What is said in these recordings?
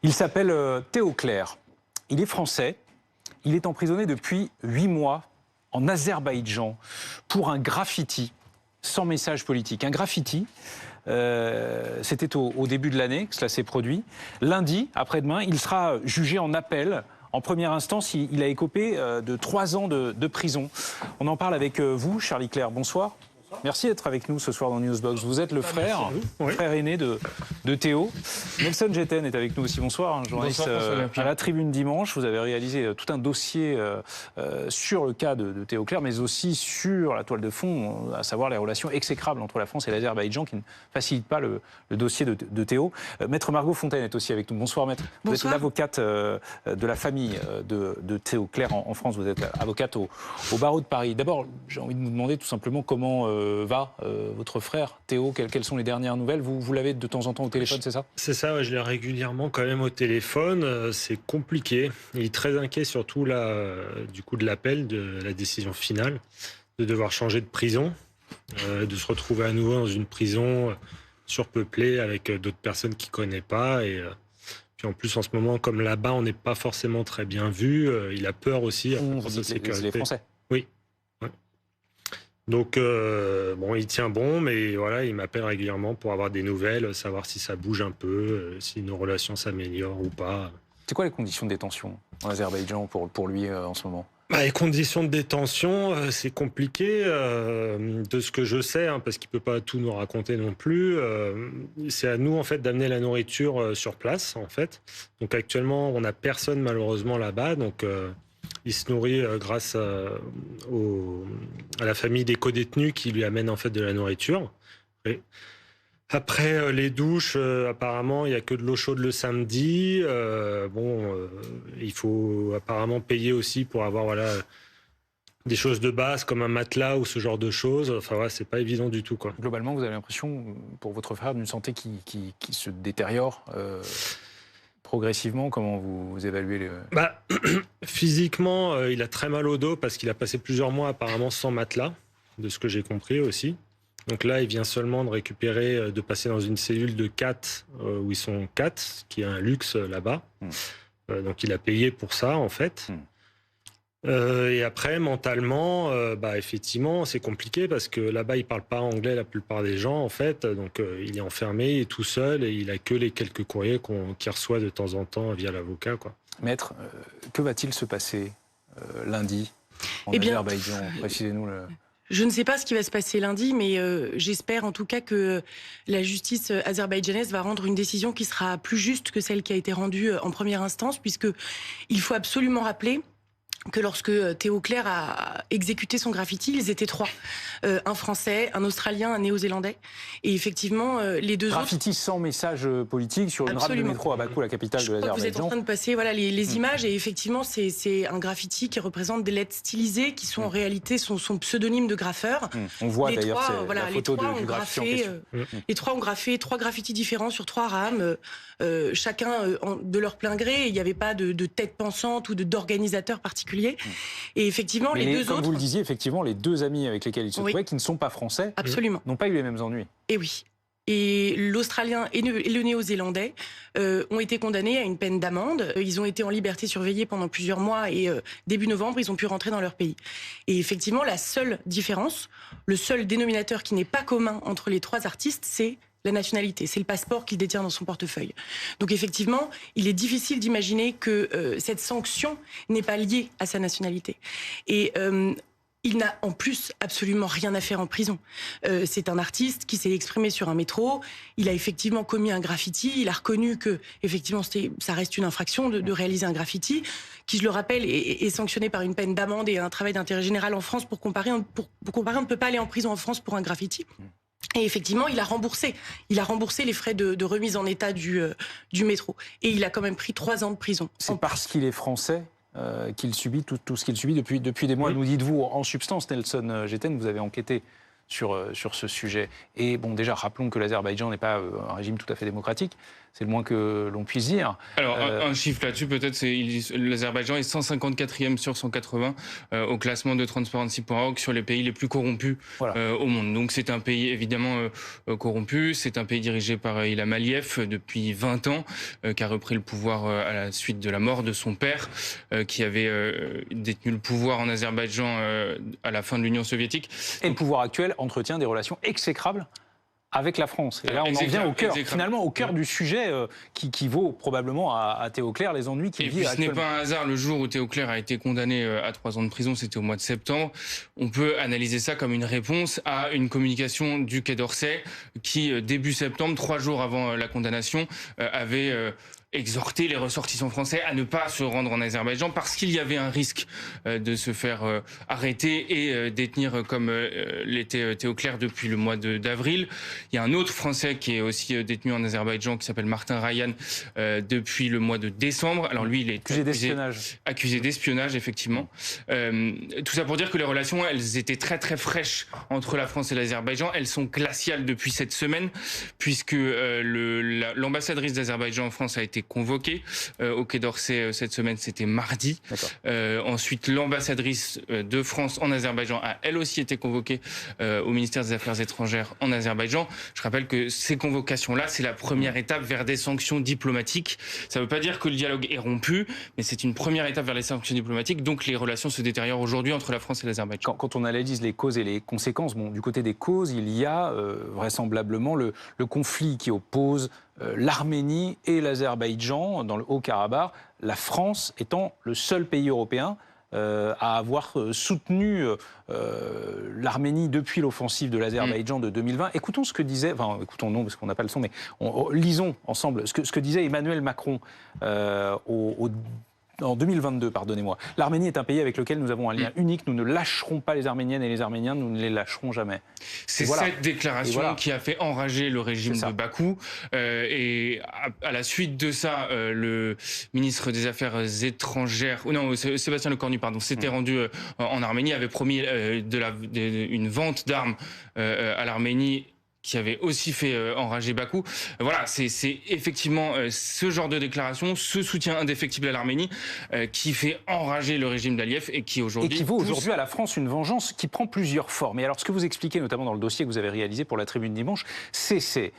Il s'appelle Théo Clair. Il est français. Il est emprisonné depuis 8 mois en Azerbaïdjan pour un graffiti sans message politique. Un graffiti, c'était au début de l'année que cela s'est produit. Lundi, après-demain, il sera jugé en appel. En première instance, il a écopé de 3 ans de prison. On en parle avec vous, Charlie Clair. Bonsoir. Merci d'être avec nous ce soir dans Newsbox. Vous êtes le frère aîné de Théo. Nelson Jetten est avec nous aussi. Bonsoir, journaliste à la Tribune Dimanche. Vous avez réalisé tout un dossier sur le cas de Théo Clair, mais aussi sur la toile de fond, à savoir les relations exécrables entre la France et l'Azerbaïdjan qui ne facilitent pas le dossier de Théo. Maître Margot Fontaine est aussi avec nous. Bonsoir, maître. Bonsoir. Vous êtes l'avocate de la famille de Théo Clair en France. Vous êtes avocate au barreau de Paris. D'abord, j'ai envie de vous demander tout simplement comment va votre frère Théo, quelles sont les dernières nouvelles? Vous l'avez de temps en temps au téléphone, c'est ça? C'est ça, ouais, je l'ai régulièrement quand même au téléphone. C'est compliqué. Il est très inquiet surtout là, du coup de l'appel, de la décision finale, de devoir changer de prison, de se retrouver à nouveau dans une prison surpeuplée avec d'autres personnes qu'il ne connaît pas. Et puis en plus, en ce moment, comme là-bas, on n'est pas forcément très bien vu, il a peur aussi pour sa sécurité. Les Français. Oui. Donc, bon, il tient bon, mais voilà, il m'appelle régulièrement pour avoir des nouvelles, savoir si ça bouge un peu, si nos relations s'améliorent ou pas. C'est quoi les conditions de détention en Azerbaïdjan pour lui en ce moment? Les conditions de détention, c'est compliqué, de ce que je sais, hein, parce qu'il ne peut pas tout nous raconter non plus. C'est à nous, en fait, d'amener la nourriture sur place, en fait. Donc, actuellement, on n'a personne, malheureusement, là-bas, donc... il se nourrit grâce à la famille des co-détenus qui lui amène en fait de la nourriture. Et après les douches, apparemment il n'y a que de l'eau chaude le samedi. Il faut apparemment payer aussi pour avoir des choses de base comme un matelas ou ce genre de choses. Enfin voilà, c'est pas évident du tout, quoi. Globalement, vous avez l'impression pour votre frère d'une santé qui se détériore progressivement? Comment vous évaluez Physiquement, il a très mal au dos parce qu'il a passé plusieurs mois apparemment sans matelas, de ce que j'ai compris aussi. Donc là, il vient seulement de récupérer, de passer dans une cellule de 4, où ils sont 4, qui est un luxe là-bas. Donc il a payé pour ça, en fait. Et après, mentalement, effectivement, c'est compliqué parce que là-bas, il ne parle pas anglais la plupart des gens, en fait. Donc, il est enfermé, il est tout seul et il n'a que les quelques courriers qu'il reçoit de temps en temps via l'avocat, quoi. Maître, que va-t-il se passer lundi en Azerbaïdjan? Précisez-nous le... Je ne sais pas ce qui va se passer lundi, mais j'espère en tout cas que la justice azerbaïdjanaise va rendre une décision qui sera plus juste que celle qui a été rendue en première instance, puisqu'il faut absolument rappeler que lorsque Théo Clair a exécuté son graffiti, ils étaient 3. Un Français, un Australien, un Néo-Zélandais. Et effectivement, les deux graffiti sans message politique sur une rame de métro à Bakou, la capitale de l'Azerbaïdjan. Vous êtes en train de passer les images, et effectivement, c'est un graffiti qui représente des lettres stylisées qui sont en réalité son pseudonyme de graffeur. On voit d'ailleurs la photo du graffiti en question. Les 3 ont graffé 3 graffitis différents sur 3 rames, chacun de leur plein gré. Il n'y avait pas de tête pensante ou d'organisateur particulier. Et effectivement, les deux autres... Comme vous le disiez, effectivement, les 2 amis avec lesquels il se trouvait, qui ne sont pas français, n'ont pas eu les mêmes ennuis. Et oui. Et l'Australien et le Néo-Zélandais ont été condamnés à une peine d'amende. Ils ont été en liberté surveillée pendant plusieurs mois et début novembre, ils ont pu rentrer dans leur pays. Et effectivement, la seule différence, le seul dénominateur qui n'est pas commun entre les 3 artistes, c'est la nationalité, c'est le passeport qu'il détient dans son portefeuille. Donc effectivement, il est difficile d'imaginer que cette sanction n'est pas liée à sa nationalité. Et il n'a en plus absolument rien à faire en prison. C'est un artiste qui s'est exprimé sur un métro, il a effectivement commis un graffiti, il a reconnu que effectivement ça reste une infraction de réaliser un graffiti, qui, je le rappelle, est sanctionné par une peine d'amende et un travail d'intérêt général en France. Pour comparer, on ne peut pas aller en prison en France pour un graffiti. Et effectivement, il a remboursé les frais de remise en état du métro. Et il a quand même pris 3 ans de prison. C'est parce qu'il est français qu'il subit tout ce qu'il subit depuis des mois. Nous dites-vous, en substance, Nelson Jetten, vous avez enquêté sur ce sujet. Et bon, déjà, rappelons que l'Azerbaïdjan n'est pas un régime tout à fait démocratique. c'est le moins que l'on puisse dire. Alors, un chiffre là-dessus, peut-être, l'Azerbaïdjan est 154e sur 180 au classement de Transparency.org sur les pays les plus corrompus au monde. Donc, c'est un pays évidemment corrompu. C'est un pays dirigé par Ilham Aliyev depuis 20 ans, qui a repris le pouvoir à la suite de la mort de son père, qui avait détenu le pouvoir en Azerbaïdjan à la fin de l'Union soviétique. Et le pouvoir actuel entretient des relations exécrables avec la France. Et là, on en vient au cœur, finalement, au cœur du sujet qui vaut probablement à Théo Clair les ennuis qu'il vit actuellement. Ce n'est pas un hasard, le jour où Théo Clair a été condamné à 3 ans de prison, c'était au mois de septembre. On peut analyser ça comme une réponse à une communication du Quai d'Orsay qui, début septembre, 3 jours avant la condamnation, avait exhorter les ressortissants français à ne pas se rendre en Azerbaïdjan parce qu'il y avait un risque de se faire arrêter et détenir comme l'était Théo Clair depuis le mois d'avril. Il y a un autre Français qui est aussi détenu en Azerbaïdjan qui s'appelle Martin Ryan depuis le mois de décembre. Alors lui, il est accusé d'espionnage, effectivement. Tout ça pour dire que les relations, elles étaient très très fraîches entre la France et l'Azerbaïdjan. Elles sont glaciales depuis cette semaine puisque l'ambassadrice d'Azerbaïdjan en France a été convoquée au Quai d'Orsay cette semaine, c'était mardi. Ensuite, l'ambassadrice de France en Azerbaïdjan a elle aussi été convoquée au ministère des Affaires étrangères en Azerbaïdjan. Je rappelle que ces convocations-là, c'est la première étape vers des sanctions diplomatiques. Ça ne veut pas dire que le dialogue est rompu, mais c'est une première étape vers les sanctions diplomatiques. Donc les relations se détériorent aujourd'hui entre la France et l'Azerbaïdjan. Quand on analyse les causes et les conséquences, du côté des causes, il y a vraisemblablement le conflit qui oppose l'Arménie et l'Azerbaïdjan dans le Haut-Karabakh, la France étant le seul pays européen à avoir soutenu l'Arménie depuis l'offensive de l'Azerbaïdjan de 2020. Écoutons ce que disait, écoutons non parce qu'on n'a pas le son, mais lisons ensemble ce que disait Emmanuel Macron en 2022, pardonnez-moi. L'Arménie est un pays avec lequel nous avons un lien unique. Nous ne lâcherons pas les Arméniennes et les Arméniens. Nous ne les lâcherons jamais. C'est cette déclaration qui a fait enrager le régime de Bakou. Et à la suite de ça, le ministre des Affaires étrangères, Sébastien Lecornu, s'était rendu en Arménie, avait promis une vente d'armes à l'Arménie, qui avait aussi fait enrager Bakou. Voilà, c'est effectivement ce genre de déclaration, ce soutien indéfectible à l'Arménie qui fait enrager le régime d'Aliyev et qui aujourd'hui... Et qui vaut aujourd'hui à la France une vengeance qui prend plusieurs formes. Et alors, ce que vous expliquez, notamment dans le dossier que vous avez réalisé pour la Tribune Dimanche, c'est ces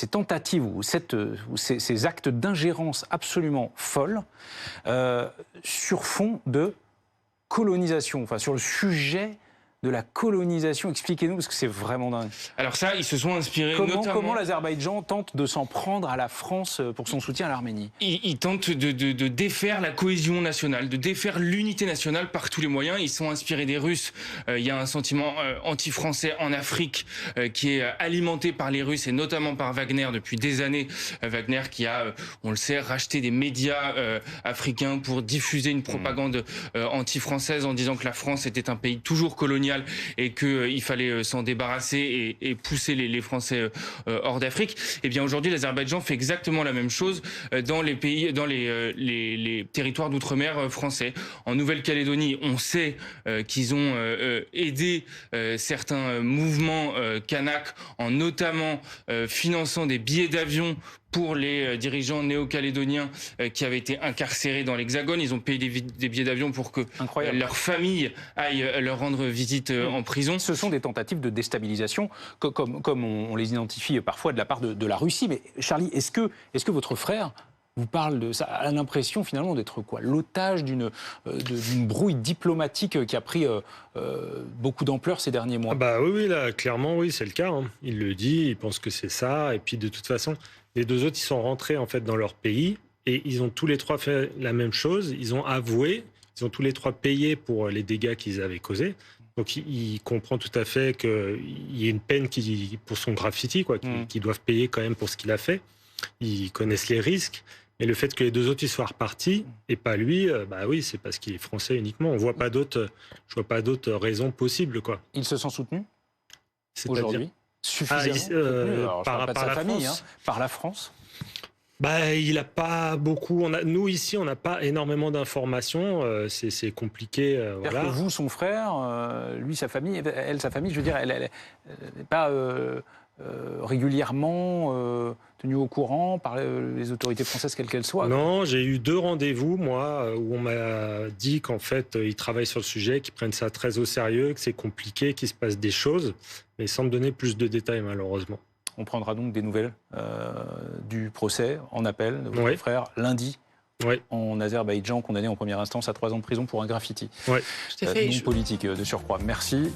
tentatives ou ces actes d'ingérence absolument folles sur fond de colonisation, sur le sujet de la colonisation. Expliquez-nous, parce que c'est vraiment dingue. Alors ça, ils se sont inspirés Comment l'Azerbaïdjan tente de s'en prendre à la France pour son soutien à l'Arménie? Ils tentent de défaire la cohésion nationale, de défaire l'unité nationale par tous les moyens. Ils sont inspirés des Russes. Il y a un sentiment anti-français en Afrique qui est alimenté par les Russes et notamment par Wagner depuis des années. Wagner qui a, on le sait, racheté des médias africains pour diffuser une propagande anti-française en disant que la France était un pays toujours colonial et qu'il fallait s'en débarrasser et pousser les Français hors d'Afrique. Et bien aujourd'hui, l'Azerbaïdjan fait exactement la même chose dans les pays, dans les territoires d'outre-mer français. En Nouvelle-Calédonie, on sait qu'ils ont aidé certains mouvements kanaks en notamment finançant des billets d'avion pour les dirigeants néo-calédoniens qui avaient été incarcérés dans l'Hexagone. Ils ont payé des billets d'avion pour que leur famille aille leur rendre visite en prison. Ce sont des tentatives de déstabilisation, comme on les identifie parfois de la part de la Russie. Mais Charlie, est-ce que votre frère vous parle de ça, a l'impression finalement d'être quoi, l'otage d'une brouille diplomatique qui a pris beaucoup d'ampleur ces derniers mois? Oui, là, clairement, oui, c'est le cas. Il le dit, il pense que c'est ça. Et puis, de toute façon, les deux autres, ils sont rentrés en fait dans leur pays et ils ont tous les trois fait la même chose. Ils ont avoué, ils ont tous les trois payé pour les dégâts qu'ils avaient causés. Donc, il comprend tout à fait qu'il y ait une peine pour son graffiti, qu'ils doivent payer quand même pour ce qu'il a fait. Ils connaissent les risques. Et le fait que les deux autres ils soient repartis et pas lui, oui, c'est parce qu'il est français uniquement. Je vois pas d'autres raisons possibles, quoi. Il se sent soutenu aujourd'hui suffisamment par sa famille, France. Par la France. Il n'a pas beaucoup. Nous ici, on n'a pas énormément d'informations. C'est compliqué. Voilà. Que vous, son frère, lui, sa famille, elle, sa famille, je veux dire, elle n'est pas régulièrement tenu au courant par les autorités françaises, quelles qu'elles soient? Non, j'ai eu 2 rendez-vous, moi, où on m'a dit qu'en fait, ils travaillent sur le sujet, qu'ils prennent ça très au sérieux, que c'est compliqué, qu'il se passe des choses, mais sans me donner plus de détails, malheureusement. On prendra donc des nouvelles du procès en appel de votre Oui. frère lundi Oui, en Azerbaïdjan, condamné en première instance à 3 ans de prison pour un graffiti oui. Tout à fait. non politique de surcroît. Merci.